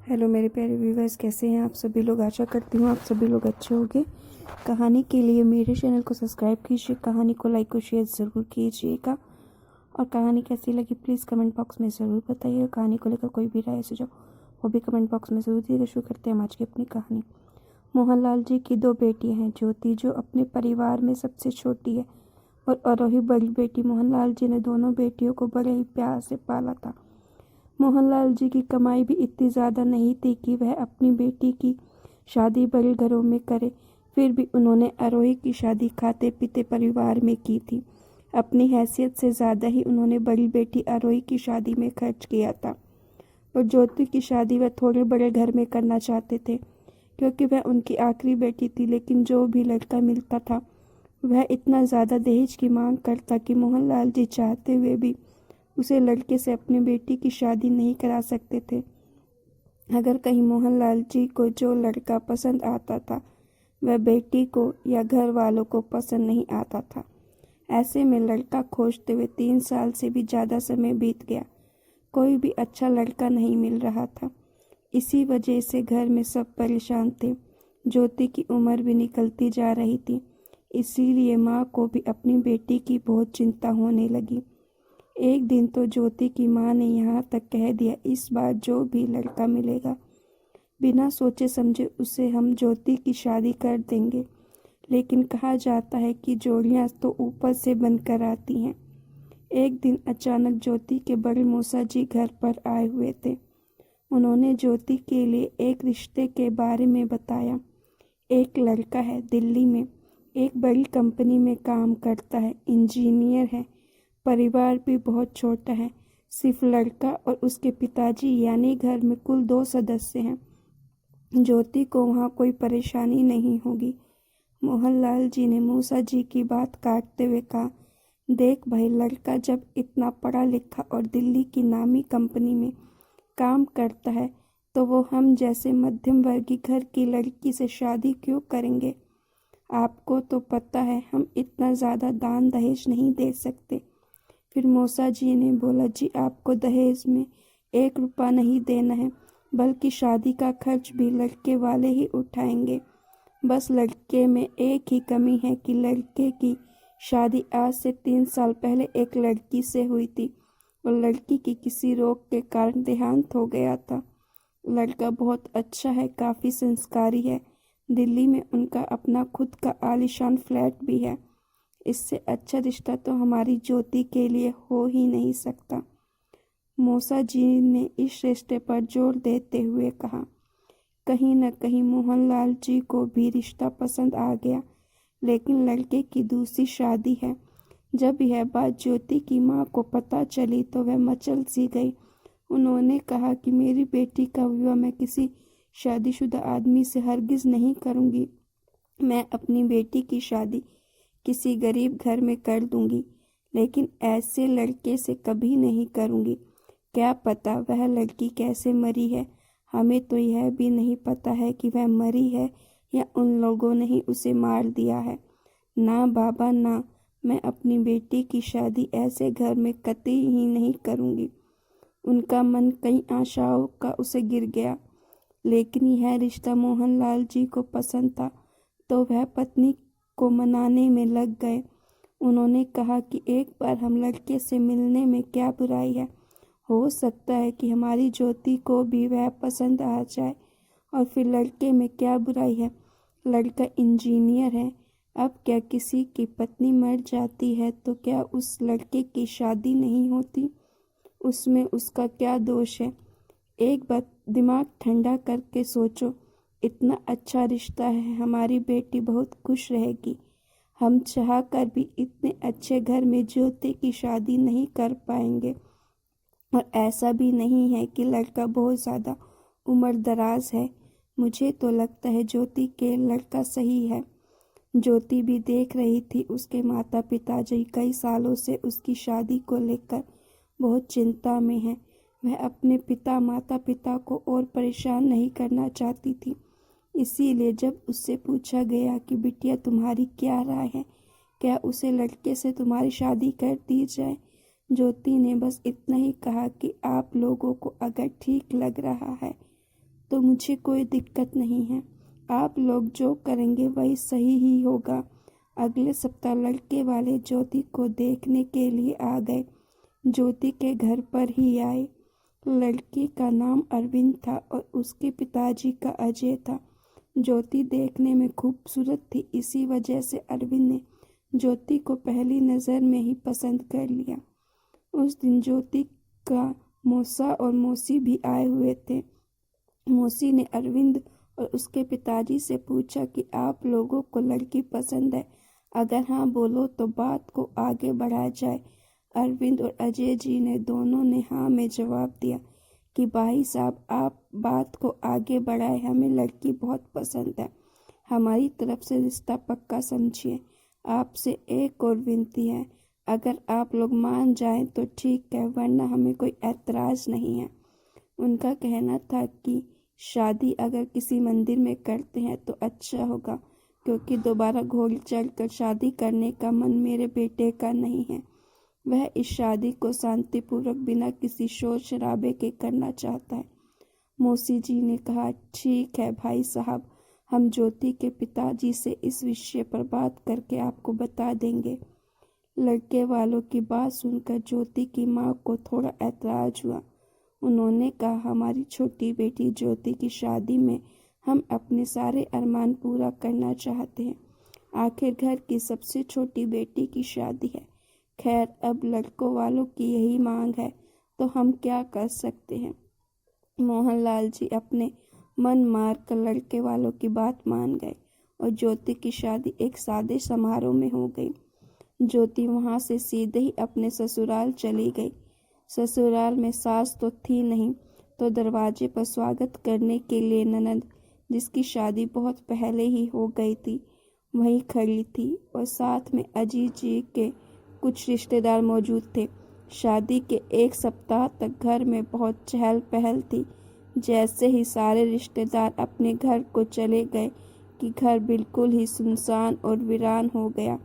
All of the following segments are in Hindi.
हेलो मेरे प्यारे व्यूवर्स, कैसे हैं आप सभी लोग। आशा करती हूँ आप सभी लोग अच्छे होंगे। कहानी के लिए मेरे चैनल को सब्सक्राइब कीजिए, कहानी को लाइक और शेयर ज़रूर कीजिएगा और कहानी कैसी लगी प्लीज़ कमेंट बॉक्स में ज़रूर बताइएगा। कहानी को लेकर कोई भी राय सुझाव वो भी कमेंट बॉक्स में ज़रूर दीजिएगा। शुरू करते हैं हम आज की अपनी कहानी। मोहनलाल जी की दो बेटियाँ हैं। ज्योति जो अपने परिवार में सबसे छोटी है और आरोही बड़ी बेटी। मोहनलाल जी ने दोनों बेटियों को बड़े ही प्यार से पाला था। मोहनलाल जी की कमाई भी इतनी ज़्यादा नहीं थी कि वह अपनी बेटी की शादी बड़े घरों में करे, फिर भी उन्होंने आरोही की शादी खाते पीते परिवार में की थी। अपनी हैसियत से ज़्यादा ही उन्होंने बड़ी बेटी आरोही की शादी में खर्च किया था और ज्योति की शादी वह थोड़े बड़े घर में करना चाहते थे क्योंकि वह उनकी आखिरी बेटी थी। लेकिन जो भी लड़का मिलता था वह इतना ज़्यादा दहेज की मांग करता कि मोहनलाल जी चाहते हुए भी उसे लड़के से अपनी बेटी की शादी नहीं करा सकते थे। अगर कहीं मोहनलाल जी को जो लड़का पसंद आता था वह बेटी को या घर वालों को पसंद नहीं आता था। ऐसे में लड़का खोजते हुए 3 साल से भी ज़्यादा समय बीत गया। कोई भी अच्छा लड़का नहीं मिल रहा था। इसी वजह से घर में सब परेशान थे। ज्योति की उम्र भी निकलती जा रही थी, इसीलिए माँ को भी अपनी बेटी की बहुत चिंता होने लगी। एक दिन तो ज्योति की माँ ने यहाँ तक कह दिया, इस बार जो भी लड़का मिलेगा बिना सोचे समझे उसे हम ज्योति की शादी कर देंगे। लेकिन कहा जाता है कि जोड़ियाँ तो ऊपर से बनकर आती हैं। एक दिन अचानक ज्योति के बड़े मौसा जी घर पर आए हुए थे। उन्होंने ज्योति के लिए एक रिश्ते के बारे में बताया। एक लड़का है, दिल्ली में एक बड़ी कंपनी में काम करता है, इंजीनियर है। परिवार भी बहुत छोटा है, सिर्फ लड़का और उसके पिताजी, यानी घर में कुल 2 सदस्य हैं। ज्योति को वहाँ कोई परेशानी नहीं होगी। मोहनलाल जी ने मूसा जी की बात काटते हुए कहा, देख भाई, लड़का जब इतना पढ़ा लिखा और दिल्ली की नामी कंपनी में काम करता है तो वो हम जैसे मध्यम वर्गीय घर की लड़की से शादी क्यों करेंगे। आपको तो पता है हम इतना ज़्यादा दान दहेज नहीं दे सकते। फिर मौसा जी ने बोला, जी आपको दहेज में 1 रुपया नहीं देना है, बल्कि शादी का खर्च भी लड़के वाले ही उठाएंगे। बस लड़के में एक ही कमी है कि लड़के की शादी आज से 3 साल पहले एक लड़की से हुई थी और लड़की की किसी रोग के कारण देहांत हो गया था। लड़का बहुत अच्छा है, काफ़ी संस्कारी है। दिल्ली में उनका अपना खुद का आलीशान फ्लैट भी है। इससे अच्छा रिश्ता तो हमारी ज्योति के लिए हो ही नहीं सकता। मौसा जी ने इस रिश्ते पर जोर देते हुए कहा। कहीं न कहीं मोहनलाल जी को भी रिश्ता पसंद आ गया, लेकिन लड़के की दूसरी शादी है। जब यह बात ज्योति की माँ को पता चली तो वह मचल सी गई। उन्होंने कहा कि मेरी बेटी का विवाह मैं किसी शादीशुदा आदमी से हरगिज नहीं करूँगी। मैं अपनी बेटी की शादी किसी गरीब घर में कर दूंगी, लेकिन ऐसे लड़के से कभी नहीं करूंगी। क्या पता वह लड़की कैसे मरी है, हमें तो यह भी नहीं पता है कि वह मरी है या उन लोगों ने ही उसे मार दिया है। ना बाबा ना, मैं अपनी बेटी की शादी ऐसे घर में कतई ही नहीं करूंगी। उनका मन कई आशाओं का उसे गिर गया, लेकिन यह रिश्ता मोहनलाल जी को पसंद था तो वह पत्नी को मनाने में लग गए। उन्होंने कहा कि एक बार हम लड़के से मिलने में क्या बुराई है, हो सकता है कि हमारी ज्योति को भी वह पसंद आ जाए और फिर लड़के में क्या बुराई है। लड़का इंजीनियर है, अब क्या किसी की पत्नी मर जाती है तो क्या उस लड़के की शादी नहीं होती, उसमें उसका क्या दोष है। एक बार दिमाग ठंडा करके सोचो, इतना अच्छा रिश्ता है, हमारी बेटी बहुत खुश रहेगी। हम चाह कर भी इतने अच्छे घर में ज्योति की शादी नहीं कर पाएंगे और ऐसा भी नहीं है कि लड़का बहुत ज़्यादा उम्र दराज है। मुझे तो लगता है ज्योति के लड़का सही है। ज्योति भी देख रही थी उसके माता पिताजी कई सालों से उसकी शादी को लेकर बहुत चिंता में हैं। वह अपने माता पिता को और परेशान नहीं करना चाहती थी। इसीलिए जब उससे पूछा गया कि बिटिया तुम्हारी क्या राय है, क्या उसे लड़के से तुम्हारी शादी कर दी जाए, ज्योति ने बस इतना ही कहा कि आप लोगों को अगर ठीक लग रहा है तो मुझे कोई दिक्कत नहीं है। आप लोग जो करेंगे वही सही ही होगा। अगले सप्ताह लड़के वाले ज्योति को देखने के लिए आ गए। ज्योति के घर पर ही आए। लड़की का नाम अरविंद था और उसके पिताजी का अजय था। ज्योति देखने में खूबसूरत थी, इसी वजह से अरविंद ने ज्योति को पहली नज़र में ही पसंद कर लिया। उस दिन ज्योति का मौसा और मौसी भी आए हुए थे। मौसी ने अरविंद और उसके पिताजी से पूछा कि आप लोगों को लड़की पसंद है? अगर हाँ बोलो तो बात को आगे बढ़ाया जाए। अरविंद और अजय जी ने दोनों ने हाँ में जवाब दिया कि भाई साहब आप बात को आगे बढ़ाए, हमें लड़की बहुत पसंद है। हमारी तरफ से रिश्ता पक्का समझिए। आपसे एक और विनती है, अगर आप लोग मान जाएं तो ठीक है, वरना हमें कोई ऐतराज़ नहीं है। उनका कहना था कि शादी अगर किसी मंदिर में करते हैं तो अच्छा होगा, क्योंकि दोबारा घोड़ी चढ़कर शादी करने का मन मेरे बेटे का नहीं है। वह इस शादी को शांतिपूर्वक बिना किसी शोर शराबे के करना चाहता है। मौसी जी ने कहा, ठीक है भाई साहब, हम ज्योति के पिताजी से इस विषय पर बात करके आपको बता देंगे। लड़के वालों की बात सुनकर ज्योति की माँ को थोड़ा ऐतराज हुआ। उन्होंने कहा, हमारी छोटी बेटी ज्योति की शादी में हम अपने सारे अरमान पूरा करना चाहते हैं। आखिर घर की सबसे छोटी बेटी की शादी है। खैर, अब लड़कों वालों की यही मांग है तो हम क्या कर सकते हैं। मोहनलाल जी अपने मन मार कर लड़के वालों की बात मान गए और ज्योति की शादी एक सादे समारोह में हो गई। ज्योति वहां से सीधे ही अपने ससुराल चली गई। ससुराल में सास तो थी नहीं, तो दरवाजे पर स्वागत करने के लिए ननद, जिसकी शादी बहुत पहले ही हो गई थी, वहीं खड़ी थी और साथ में अजीत जी के कुछ रिश्तेदार मौजूद थे। शादी के एक सप्ताह तक घर में बहुत चहल पहल थी। जैसे ही सारे रिश्तेदार अपने घर को चले गए कि घर बिल्कुल ही सुनसान और वीरान हो गया,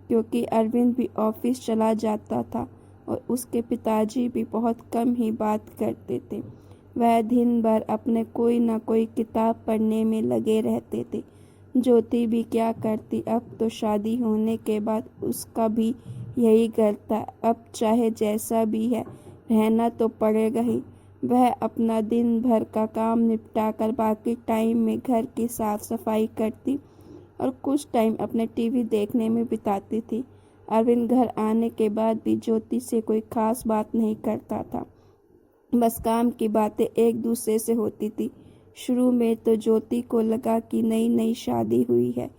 क्योंकि अरविंद भी ऑफिस चला जाता था और उसके पिताजी भी बहुत कम ही बात करते थे। वह दिन भर अपने कोई ना कोई किताब पढ़ने में लगे रहते थे। ज्योति भी क्या करती, अब तो शादी होने के बाद उसका भी यही घर था। अब चाहे जैसा भी है, रहना तो पड़ेगा ही। वह अपना दिन भर का काम निपटाकर बाकी टाइम में घर की साफ सफाई करती और कुछ टाइम अपने टीवी देखने में बिताती थी। अरविंद घर आने के बाद भी ज्योति से कोई खास बात नहीं करता था, बस काम की बातें एक दूसरे से होती थी। शुरू में तो ज्योति को लगा कि नई नई शादी हुई है,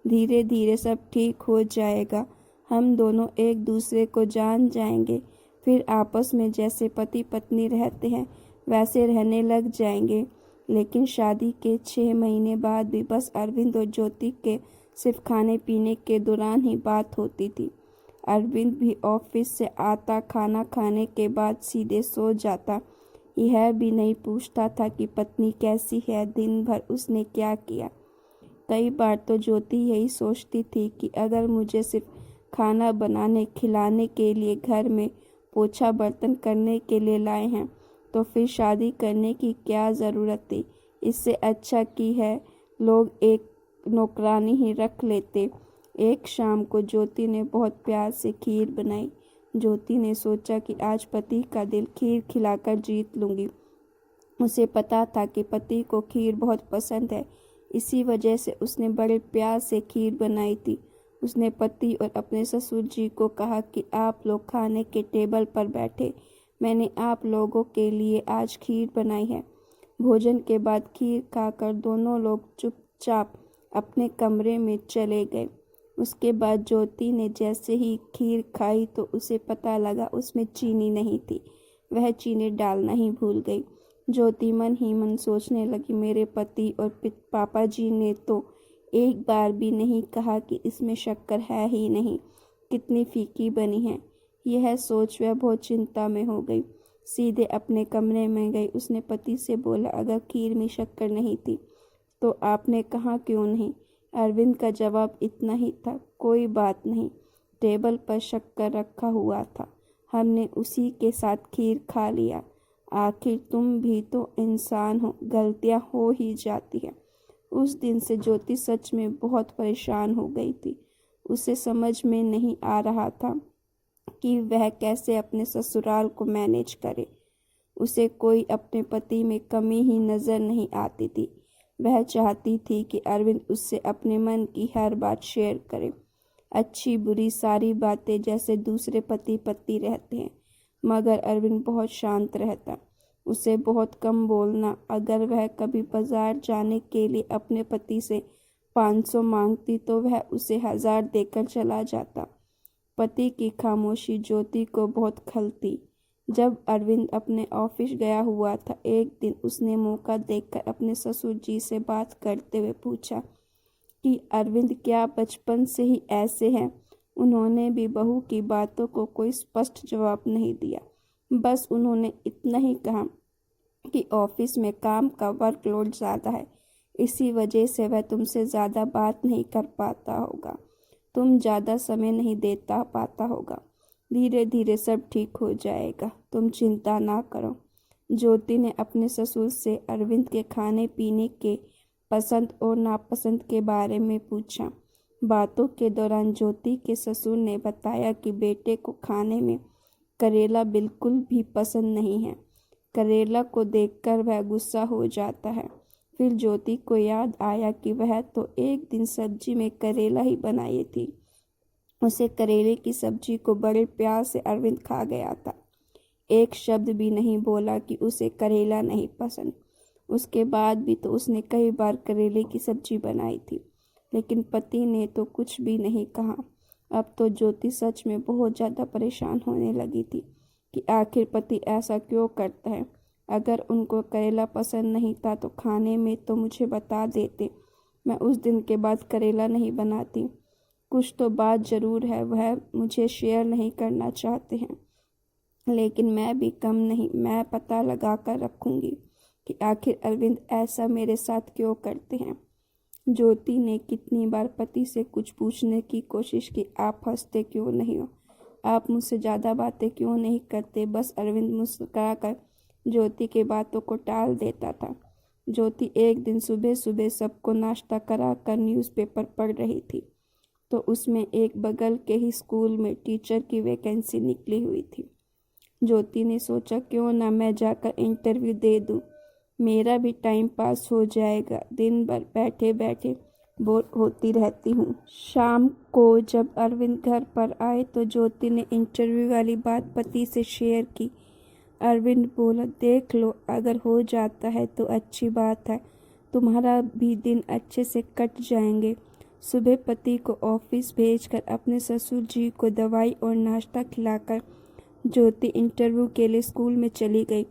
धीरे धीरे सब ठीक हो जाएगा, हम दोनों एक दूसरे को जान जाएंगे, फिर आपस में जैसे पति पत्नी रहते हैं वैसे रहने लग जाएंगे। लेकिन शादी के 6 महीने बाद भी बस अरविंद और ज्योति के सिर्फ खाने पीने के दौरान ही बात होती थी। अरविंद भी ऑफिस से आता, खाना खाने के बाद सीधे सो जाता। यह भी नहीं पूछता था कि पत्नी कैसी है, दिन भर उसने क्या किया। कई बार तो ज्योति यही सोचती थी कि अगर मुझे सिर्फ खाना बनाने खिलाने के लिए घर में पोछा बर्तन करने के लिए लाए हैं तो फिर शादी करने की क्या ज़रूरत थी। इससे अच्छा की है लोग एक नौकरानी ही रख लेते। एक शाम को ज्योति ने बहुत प्यार से खीर बनाई। ज्योति ने सोचा कि आज पति का दिल खीर खिलाकर जीत लूँगी। उसे पता था कि पति को खीर बहुत पसंद है, इसी वजह से उसने बड़े प्यार से खीर बनाई थी। उसने पति और अपने ससुर जी को कहा कि आप लोग खाने के टेबल पर बैठे, मैंने आप लोगों के लिए आज खीर बनाई है। भोजन के बाद खीर खाकर दोनों लोग चुपचाप अपने कमरे में चले गए। उसके बाद ज्योति ने जैसे ही खीर खाई तो उसे पता लगा उसमें चीनी नहीं थी। वह चीनी डालना ही भूल गई। ज्योति मन ही मन सोचने लगी, मेरे पति और पापा जी ने तो एक बार भी नहीं कहा कि इसमें शक्कर है ही नहीं, कितनी फीकी बनी है। यह सोच वह बहुत चिंता में हो गई। सीधे अपने कमरे में गई। उसने पति से बोला, अगर खीर में शक्कर नहीं थी तो आपने कहा क्यों नहीं। अरविंद का जवाब इतना ही था, कोई बात नहीं, टेबल पर शक्कर रखा हुआ था, हमने उसी के साथ खीर खा लिया। आखिर तुम भी तो इंसान हो, गलतियां हो ही जाती है। उस दिन से ज्योति सच में बहुत परेशान हो गई थी। उसे समझ में नहीं आ रहा था कि वह कैसे अपने ससुराल को मैनेज करे। उसे कोई अपने पति में कमी ही नजर नहीं आती थी। वह चाहती थी कि अरविंद उससे अपने मन की हर बात शेयर करे, अच्छी बुरी सारी बातें जैसे दूसरे पति पत्नी रहते हैं। मगर अरविंद बहुत शांत रहता, उसे बहुत कम बोलना। अगर वह कभी बाजार जाने के लिए अपने पति से 500 मांगती तो वह उसे 1000 देकर चला जाता। पति की खामोशी ज्योति को बहुत खलती। जब अरविंद अपने ऑफिस गया हुआ था, एक दिन उसने मौका देखकर अपने ससुर जी से बात करते हुए पूछा कि अरविंद क्या बचपन से ही ऐसे हैं। उन्होंने भी बहू की बातों को कोई स्पष्ट जवाब नहीं दिया। बस उन्होंने इतना ही कहा कि ऑफिस में काम का वर्कलोड ज़्यादा है, इसी वजह से वह तुमसे ज़्यादा बात नहीं कर पाता होगा, तुम ज़्यादा समय नहीं देता पाता होगा। धीरे धीरे सब ठीक हो जाएगा, तुम चिंता ना करो। ज्योति ने अपने ससुर से अरविंद के खाने पीने के पसंद और नापसंद के बारे में पूछा। बातों के दौरान ज्योति के ससुर ने बताया कि बेटे को खाने में करेला बिल्कुल भी पसंद नहीं है। करेला को देखकर वह गुस्सा हो जाता है। फिर ज्योति को याद आया कि वह तो एक दिन सब्जी में करेला ही बनाई थी। उसे करेले की सब्जी को बड़े प्यार से अरविंद खा गया था। एक शब्द भी नहीं बोला कि उसे करेला नहीं पसंद। उसके बाद भी तो उसने कई बार करेले की सब्जी बनाई थी, लेकिन पति ने तो कुछ भी नहीं कहा। अब तो ज्योति सच में बहुत ज़्यादा परेशान होने लगी थी कि आखिर पति ऐसा क्यों करता है। अगर उनको करेला पसंद नहीं था तो खाने में तो मुझे बता देते, मैं उस दिन के बाद करेला नहीं बनाती। कुछ तो बात ज़रूर है, वह मुझे शेयर नहीं करना चाहते हैं, लेकिन मैं भी कम नहीं, मैं पता लगा कर रखूँगी कि आखिर अरविंद ऐसा मेरे साथ क्यों करते हैं। ज्योति ने कितनी बार पति से कुछ पूछने की कोशिश की, आप हंसते क्यों नहीं हो, आप मुझसे ज़्यादा बातें क्यों नहीं करते। बस अरविंद मुस्कुरा कर ज्योति के बातों को टाल देता था। ज्योति एक दिन सुबह सुबह सबको नाश्ता करा कर न्यूज़पेपर पढ़ रही थी तो उसमें एक बगल के ही स्कूल में टीचर की वैकेंसी निकली हुई थी। ज्योति ने सोचा क्यों ना मैं जाकर इंटरव्यू दे दूं, मेरा भी टाइम पास हो जाएगा, दिन भर बैठे बैठे बोर होती रहती हूँ। शाम को जब अरविंद घर पर आए तो ज्योति ने इंटरव्यू वाली बात पति से शेयर की। अरविंद बोला, देख लो, अगर हो जाता है तो अच्छी बात है, तुम्हारा भी दिन अच्छे से कट जाएंगे। सुबह पति को ऑफिस भेजकर अपने ससुर जी को दवाई और नाश्ता खिलाकर ज्योति इंटरव्यू के लिए स्कूल में चली गई।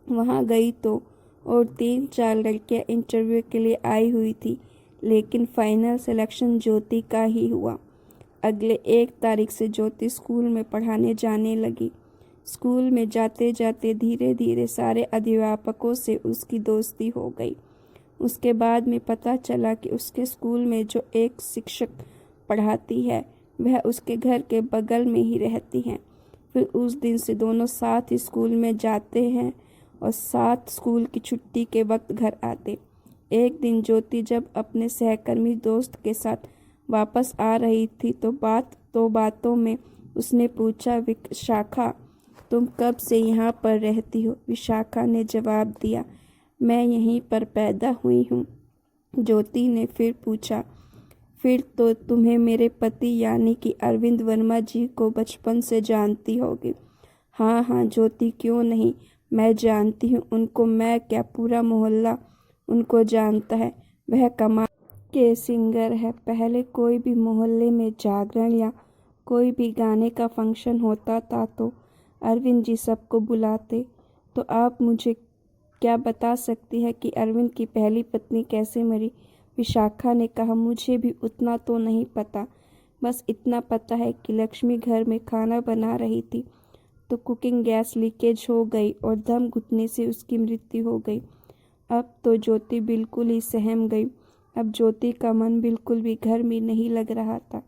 वहाँ गई तो और 3-4 लड़कियाँ इंटरव्यू के लिए आई हुई थी, लेकिन फाइनल सिलेक्शन ज्योति का ही हुआ। अगले 1 तारीख से ज्योति स्कूल में पढ़ाने जाने लगी। स्कूल में जाते जाते धीरे धीरे सारे अध्यापकों से उसकी दोस्ती हो गई। उसके बाद में पता चला कि उसके स्कूल में जो एक शिक्षक पढ़ाती है वह उसके घर के बगल में ही रहती हैं। फिर उस दिन से दोनों साथ ही स्कूल में जाते हैं और साथ स्कूल की छुट्टी के वक्त घर आते। एक दिन ज्योति जब अपने सहकर्मी दोस्त के साथ वापस आ रही थी तो बातों में उसने पूछा, विशाखा तुम कब से यहाँ पर रहती हो। विशाखा ने जवाब दिया, मैं यहीं पर पैदा हुई हूँ। ज्योति ने फिर पूछा, फिर तो तुम्हें मेरे पति यानी कि अरविंद वर्मा जी को बचपन से जानती होगी। हाँ हाँ ज्योति, क्यों नहीं, मैं जानती हूँ उनको, मैं क्या पूरा मोहल्ला उनको जानता है। वह कमाल के सिंगर है। पहले कोई भी मोहल्ले में जागरण या कोई भी गाने का फंक्शन होता था तो अरविंद जी सबको बुलाते। तो आप मुझे क्या बता सकती है कि अरविंद की पहली पत्नी कैसे मरी। विशाखा ने कहा, मुझे भी उतना तो नहीं पता, बस इतना पता है कि लक्ष्मी घर में खाना बना रही थी तो कुकिंग गैस लीकेज हो गई और दम घुटने से उसकी मृत्यु हो गई। अब तो ज्योति बिल्कुल ही सहम गई। अब ज्योति का मन बिल्कुल भी घर में नहीं लग रहा था।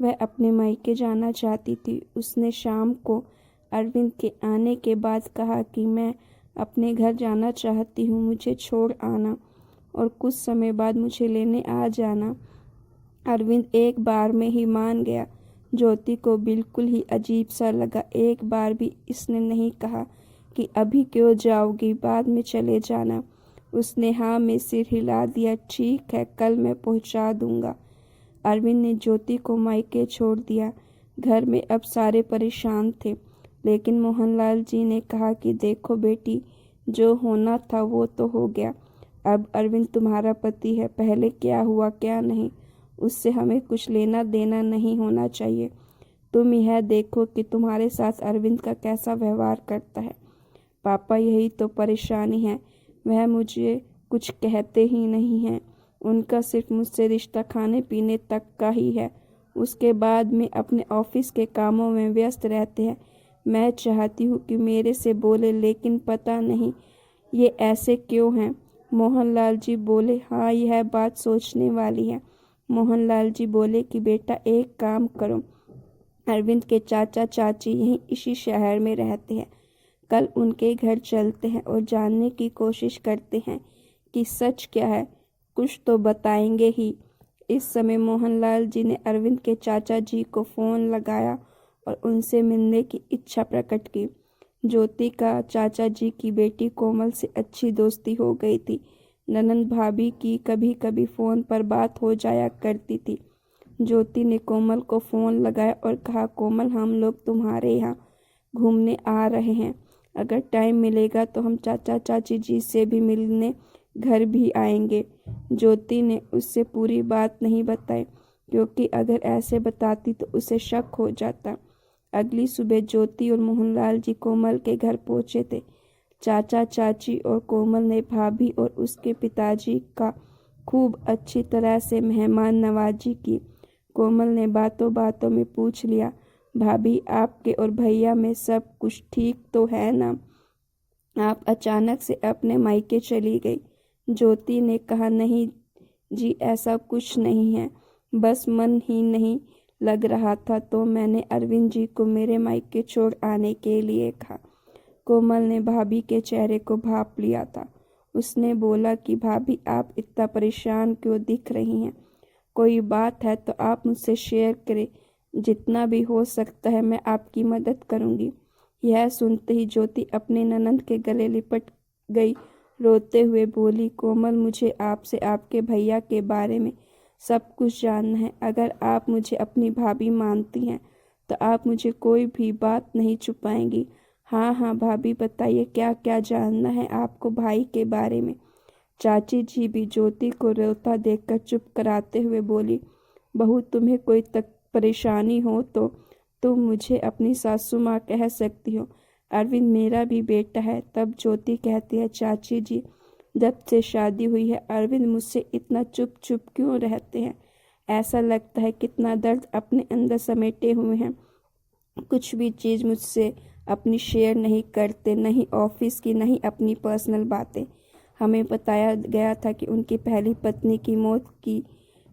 वह अपने मायके जाना चाहती थी। उसने शाम को अरविंद के आने के बाद कहा कि मैं अपने घर जाना चाहती हूँ, मुझे छोड़ आना और कुछ समय बाद मुझे लेने आ जाना। अरविंद एक बार में ही मान गया। ज्योति को बिल्कुल ही अजीब सा लगा। एक बार भी इसने नहीं कहा कि अभी क्यों जाओगी, बाद में चले जाना। उसने हाँ में सिर हिला दिया। ठीक है, कल मैं पहुंचा दूंगा। अरविंद ने ज्योति को मायके छोड़ दिया। घर में अब सारे परेशान थे, लेकिन मोहनलाल जी ने कहा कि देखो बेटी, जो होना था वो तो हो गया। अब अरविंद तुम्हारा पति है, पहले क्या हुआ क्या नहीं उससे हमें कुछ लेना देना नहीं होना चाहिए। तुम यह देखो कि तुम्हारे साथ अरविंद का कैसा व्यवहार करता है। पापा, यही तो परेशानी है, वह मुझे कुछ कहते ही नहीं हैं। उनका सिर्फ मुझसे रिश्ता खाने पीने तक का ही है, उसके बाद में अपने ऑफिस के कामों में व्यस्त रहते हैं। मैं चाहती हूँ कि मेरे से बोले, लेकिन पता नहीं ये ऐसे क्यों हैं। मोहनलाल जी बोले, हाँ यह बात सोचने वाली है। मोहनलाल जी बोले कि बेटा एक काम करो, अरविंद के चाचा चाची यहीं इसी शहर में रहते हैं, कल उनके घर चलते हैं और जानने की कोशिश करते हैं कि सच क्या है, कुछ तो बताएंगे ही। इस समय मोहनलाल जी ने अरविंद के चाचा जी को फ़ोन लगाया और उनसे मिलने की इच्छा प्रकट की। ज्योति का चाचा जी की बेटी कोमल से अच्छी दोस्ती हो गई थी। ननंद भाभी की कभी कभी फ़ोन पर बात हो जाया करती थी। ज्योति ने कोमल को फ़ोन लगाया और कहा, कोमल हम लोग तुम्हारे यहाँ घूमने आ रहे हैं, अगर टाइम मिलेगा तो हम चाचा चाची जी से भी मिलने घर भी आएंगे। ज्योति ने उससे पूरी बात नहीं बताई, क्योंकि अगर ऐसे बताती तो उसे शक हो जाता। अगली सुबह ज्योति और मोहनलाल जी कोमल के घर पहुंचे थे। चाचा चाची और कोमल ने भाभी और उसके पिताजी का खूब अच्छी तरह से मेहमान नवाजी की। कोमल ने बातों बातों में पूछ लिया, भाभी आपके और भैया में सब कुछ ठीक तो है ना? आप अचानक से अपने मायके चली गई। ज्योति ने कहा, नहीं जी, ऐसा कुछ नहीं है, बस मन ही नहीं लग रहा था तो मैंने अरविंद जी को मेरे मायके छोड़ आने के लिए कहा। कोमल ने भाभी के चेहरे को भांप लिया था। उसने बोला कि भाभी आप इतना परेशान क्यों दिख रही हैं? कोई बात है तो आप मुझसे शेयर करें, जितना भी हो सकता है मैं आपकी मदद करूंगी। यह सुनते ही ज्योति अपने ननंद के गले लिपट गई। रोते हुए बोली, कोमल मुझे आपसे आपके भैया के बारे में सब कुछ जानना है। अगर आप मुझे अपनी भाभी मानती हैं तो आप मुझे कोई भी बात नहीं छुपाएंगी। हाँ हाँ भाभी, बताइए क्या क्या जानना है आपको भाई के बारे में। चाची जी भी ज्योति को रोता देखकर चुप कराते हुए बोली, बहू तुम्हें कोई तक परेशानी हो तो तुम मुझे अपनी सासू माँ कह सकती हो, अरविंद मेरा भी बेटा है। तब ज्योति कहती है, चाची जी जब से शादी हुई है अरविंद मुझसे इतना चुप चुप क्यों रहते हैं? ऐसा लगता है कितना दर्द अपने अंदर समेटे हुए हैं। कुछ भी चीज़ मुझसे अपनी शेयर नहीं करते, नहीं ऑफिस की नहीं अपनी पर्सनल बातें। हमें बताया गया था कि उनकी पहली पत्नी की मौत की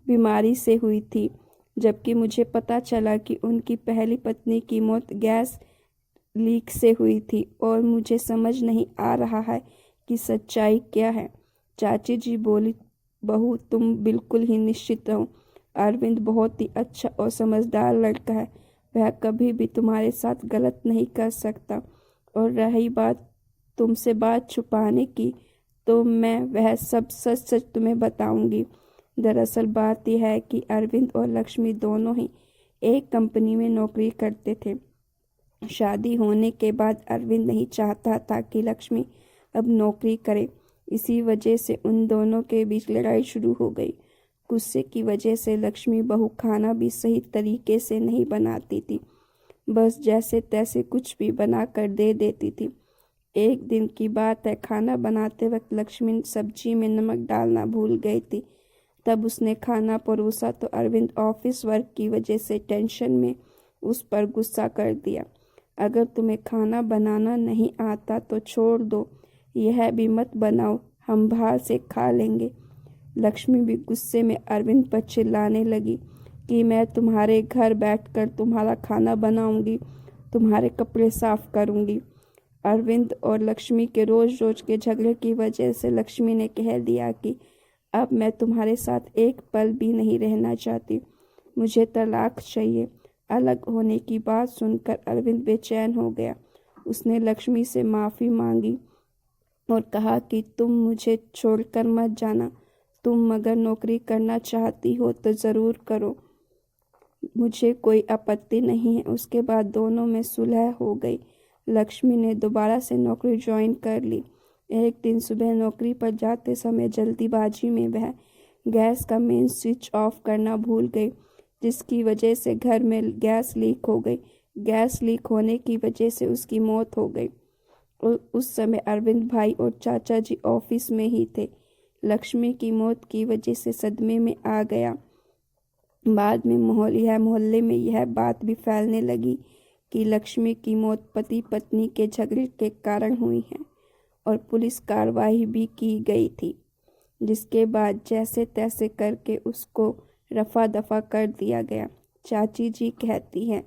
बीमारी से हुई थी, जबकि मुझे पता चला कि उनकी पहली पत्नी की मौत गैस लीक से हुई थी और मुझे समझ नहीं आ रहा है कि सच्चाई क्या है। चाची जी बोली, बहू तुम बिल्कुल ही निश्चित रहो, अरविंद बहुत ही अच्छा और समझदार लड़का है, वह कभी भी तुम्हारे साथ गलत नहीं कर सकता। और रही बात तुमसे बात छुपाने की, तो मैं वह सब सच सच तुम्हें बताऊंगी। दरअसल बात यह है कि अरविंद और लक्ष्मी दोनों ही एक कंपनी में नौकरी करते थे। शादी होने के बाद अरविंद नहीं चाहता था कि लक्ष्मी अब नौकरी करे, इसी वजह से उन दोनों के बीच लड़ाई शुरू हो गई। गुस्से की वजह से लक्ष्मी बहू खाना भी सही तरीके से नहीं बनाती थी, बस जैसे तैसे कुछ भी बना कर दे देती थी। एक दिन की बात है, खाना बनाते वक्त लक्ष्मी सब्जी में नमक डालना भूल गई थी। तब उसने खाना परोसा तो अरविंद ऑफिस वर्क की वजह से टेंशन में उस पर गुस्सा कर दिया। अगर तुम्हें खाना बनाना नहीं आता तो छोड़ दो, यह भी मत बनाओ, हम बाहर से खा लेंगे। लक्ष्मी भी गुस्से में अरविंद पर चिल्लाने लगी कि मैं तुम्हारे घर बैठकर तुम्हारा खाना बनाऊंगी, तुम्हारे कपड़े साफ करूंगी। अरविंद और लक्ष्मी के रोज रोज के झगड़े की वजह से लक्ष्मी ने कह दिया कि अब मैं तुम्हारे साथ एक पल भी नहीं रहना चाहती, मुझे तलाक चाहिए। अलग होने की बात सुनकर अरविंद बेचैन हो गया। उसने लक्ष्मी से माफ़ी मांगी और कहा कि तुम मुझे छोड़कर मत जाना, तुम अगर नौकरी करना चाहती हो तो ज़रूर करो, मुझे कोई आपत्ति नहीं है। उसके बाद दोनों में सुलह हो गई। लक्ष्मी ने दोबारा से नौकरी ज्वाइन कर ली। एक दिन सुबह नौकरी पर जाते समय जल्दीबाजी में वह गैस का मेन स्विच ऑफ करना भूल गई, जिसकी वजह से घर में गैस लीक हो गई। गैस लीक होने की वजह से उसकी मौत हो गई। उस समय अरविंद भाई और चाचा जी ऑफिस में ही थे। लक्ष्मी की मौत की वजह से सदमे में आ गया। बाद में मोहल्ले में यह बात भी फैलने लगी कि लक्ष्मी की मौत पति पत्नी के झगड़े के कारण हुई है और पुलिस कार्रवाई भी की गई थी, जिसके बाद जैसे तैसे करके उसको रफा दफा कर दिया गया। चाची जी कहती हैं,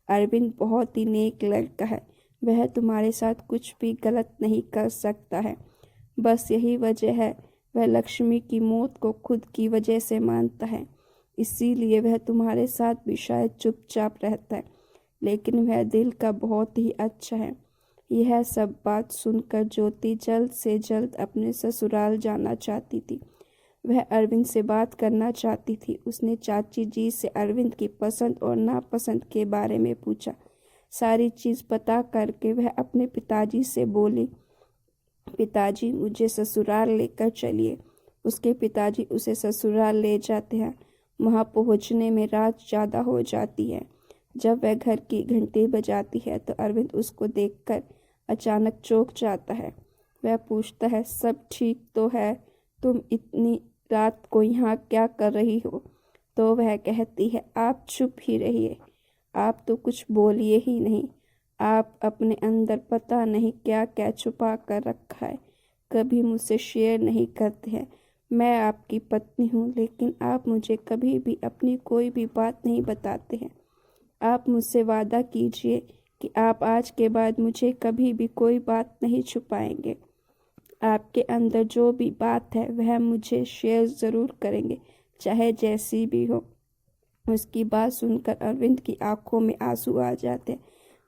अरविंद बहुत ही नेक लड़का है, वह तुम्हारे साथ कुछ भी गलत नहीं कर सकता है। बस यही वजह है वह लक्ष्मी की मौत को खुद की वजह से मानता है, इसीलिए वह तुम्हारे साथ भी शायद चुपचाप रहता है, लेकिन वह दिल का बहुत ही अच्छा है। यह सब बात सुनकर ज्योति जल्द से जल्द अपने ससुराल जाना चाहती थी। वह अरविंद से बात करना चाहती थी। उसने चाची जी से अरविंद की पसंद और नापसंद के बारे में पूछा। सारी चीज़ पता करके वह अपने पिताजी से बोली, पिताजी मुझे ससुराल लेकर चलिए। उसके पिताजी उसे ससुराल ले जाते हैं। वहाँ पहुँचने में रात ज़्यादा हो जाती है। जब वह घर की घंटी बजाती है तो अरविंद उसको देखकर अचानक चौंक जाता है। वह पूछता है, सब ठीक तो है, तुम इतनी रात को यहाँ क्या कर रही हो? तो वह कहती है, आप चुप ही रहिए, आप तो कुछ बोलिए ही नहीं। आप अपने अंदर पता नहीं क्या क्या छुपा कर रखा है, कभी मुझसे शेयर नहीं करते हैं। मैं आपकी पत्नी हूँ, लेकिन आप मुझे कभी भी अपनी कोई भी बात नहीं बताते हैं। आप मुझसे वादा कीजिए कि आप आज के बाद मुझे कभी भी कोई बात नहीं छुपाएंगे। आपके अंदर जो भी बात है वह मुझे शेयर ज़रूर करेंगे, चाहे जैसी भी हो। उसकी बात सुनकर अरविंद की आंखों में आंसू आ जाते हैं।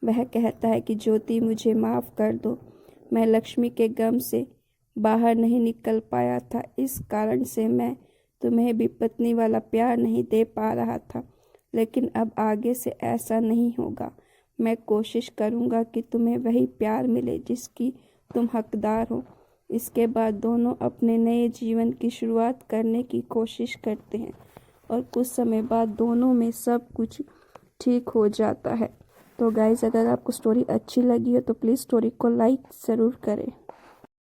वह कहता है कि ज्योति मुझे माफ़ कर दो, मैं लक्ष्मी के गम से बाहर नहीं निकल पाया था, इस कारण से मैं तुम्हें भी पत्नी वाला प्यार नहीं दे पा रहा था, लेकिन अब आगे से ऐसा नहीं होगा। मैं कोशिश करूँगा कि तुम्हें वही प्यार मिले जिसकी तुम हकदार हो। इसके बाद दोनों अपने नए जीवन की शुरुआत करने की कोशिश करते हैं और कुछ समय बाद दोनों में सब कुछ ठीक हो जाता है। तो गाइज़, अगर आपको स्टोरी अच्छी लगी हो तो प्लीज़ स्टोरी को लाइक ज़रूर करें।